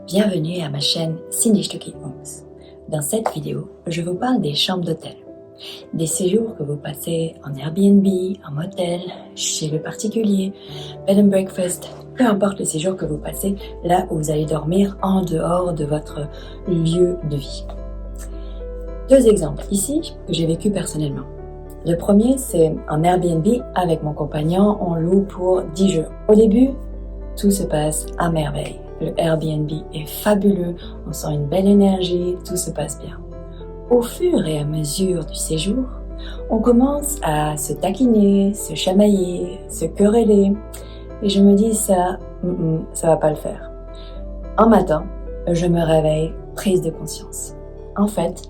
Bienvenue à ma chaîne Sinistücki Homes. Dans cette vidéo, je vous parle des chambres d'hôtel. Des séjours que vous passez en Airbnb, en motel, chez le particulier, bed and breakfast, peu importe le séjour que vous passez, là où vous allez dormir en dehors de votre lieu de vie. Deux exemples ici que j'ai vécu personnellement. Le premier, c'est en Airbnb avec mon compagnon, on loue pour 10 jours. Au début, tout se passe à merveille. Le Airbnb est fabuleux, on sent une belle énergie, tout se passe bien. Au fur et à mesure du séjour, on commence à se taquiner, se chamailler, se quereller. Et je me dis ça va pas le faire. Un matin, je me réveille prise de conscience. En fait,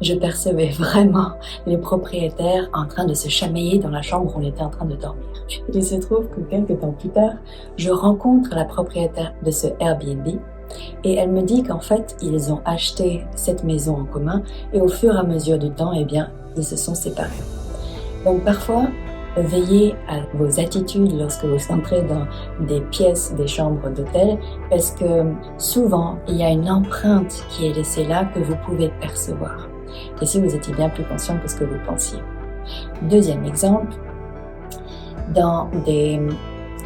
je percevais vraiment les propriétaires en train de se chamailler dans la chambre où on était en train de dormir. Il se trouve que quelques temps plus tard, je rencontre la propriétaire de ce Airbnb et elle me dit qu'en fait, ils ont acheté cette maison en commun et au fur et à mesure du temps, eh bien, ils se sont séparés. Donc parfois, veillez à vos attitudes lorsque vous entrez dans des pièces, des chambres d'hôtel, parce que souvent, il y a une empreinte qui est laissée là que vous pouvez percevoir. Et si vous étiez bien plus conscient que ce que vous pensiez. Deuxième exemple, dans des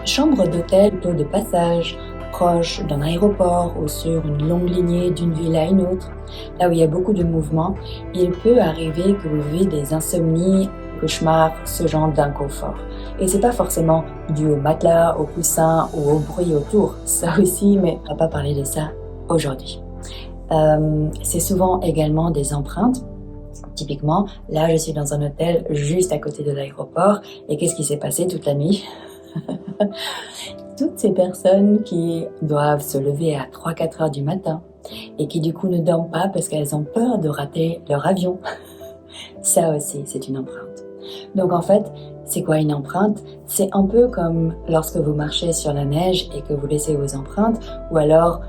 chambres d'hôtel plutôt de passage, proches d'un aéroport ou sur une longue lignée d'une ville à une autre, là où il y a beaucoup de mouvements, il peut arriver que vous viviez des insomnies, cauchemars, ce genre d'inconfort. Et c'est pas forcément dû au matelas, au coussin ou au bruit autour, ça aussi, mais on va pas parler de ça aujourd'hui. C'est souvent également des empreintes. Typiquement, là je suis dans un hôtel juste à côté de l'aéroport et qu'est-ce qui s'est passé toute la nuit? Toutes ces personnes qui doivent se lever à 3-4 heures du matin et qui du coup ne dorment pas parce qu'elles ont peur de rater leur avion. Ça aussi, c'est une empreinte. Donc en fait, c'est quoi une empreinte? C'est un peu comme lorsque vous marchez sur la neige et que vous laissez vos empreintes, ou alors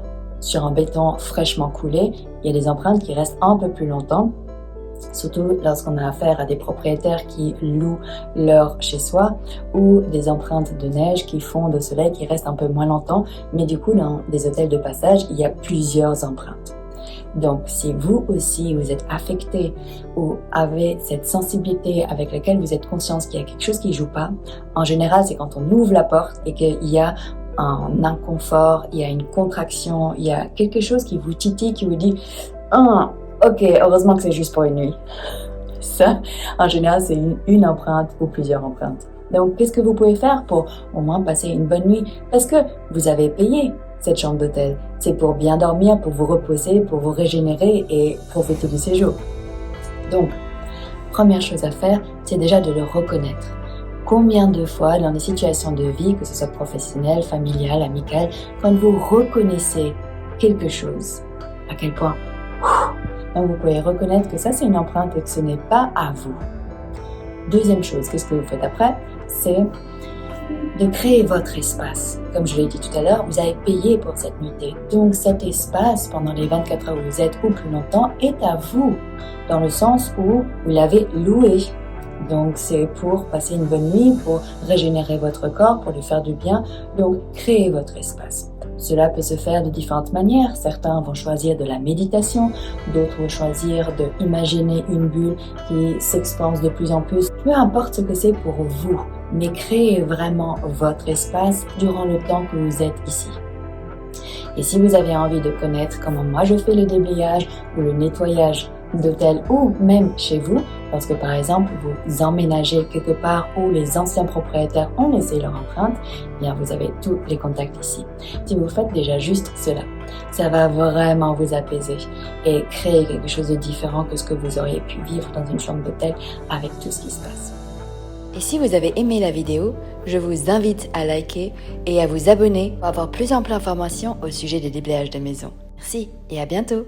sur un béton fraîchement coulé, il y a des empreintes qui restent un peu plus longtemps, surtout lorsqu'on a affaire à des propriétaires qui louent leur chez-soi, ou des empreintes de neige qui fondent au soleil qui restent un peu moins longtemps, mais du coup dans des hôtels de passage, il y a plusieurs empreintes. Donc, si vous aussi, vous êtes affecté ou avez cette sensibilité avec laquelle vous êtes conscient qu'il y a quelque chose qui ne joue pas, en général, c'est quand on ouvre la porte et qu'il y a un inconfort, il y a une contraction, il y a quelque chose qui vous titille, qui vous dit « Ah, ok, heureusement que c'est juste pour une nuit. » Ça, en général, c'est une empreinte ou plusieurs empreintes. Donc, qu'est-ce que vous pouvez faire pour au moins passer une bonne nuit? Parce que vous avez payé cette chambre d'hôtel. C'est pour bien dormir, pour vous reposer, pour vous régénérer et profiter du séjour. Donc, première chose à faire, c'est déjà de le reconnaître. Combien de fois dans des situations de vie, que ce soit professionnelle, familiale, amicale, quand vous reconnaissez quelque chose, à quel point donc vous pouvez reconnaître que ça c'est une empreinte et que ce n'est pas à vous. Deuxième chose, qu'est-ce que vous faites après? C'est de créer votre espace. Comme je l'ai dit tout à l'heure, vous avez payé pour cette nuitée. Donc cet espace, pendant les 24 heures où vous êtes ou plus longtemps, est à vous, dans le sens où vous l'avez loué. Donc c'est pour passer une bonne nuit, pour régénérer votre corps, pour lui faire du bien. Donc créez votre espace. Cela peut se faire de différentes manières. Certains vont choisir de la méditation, d'autres vont choisir d'imaginer une bulle qui s'expanse de plus en plus. Peu importe ce que c'est pour vous, mais créez vraiment votre espace durant le temps que vous êtes ici. Et si vous avez envie de connaître comment moi je fais le déblayage ou le nettoyage d'hôtel ou même chez vous, lorsque par exemple vous emménagez quelque part où les anciens propriétaires ont laissé leur empreinte, eh bien vous avez tous les contacts ici. Si vous faites déjà juste cela, ça va vraiment vous apaiser et créer quelque chose de différent que ce que vous auriez pu vivre dans une chambre d'hôtel avec tout ce qui se passe. Et si vous avez aimé la vidéo, je vous invite à liker et à vous abonner pour avoir plus ample information au sujet des déblayages de maison. Merci et à bientôt!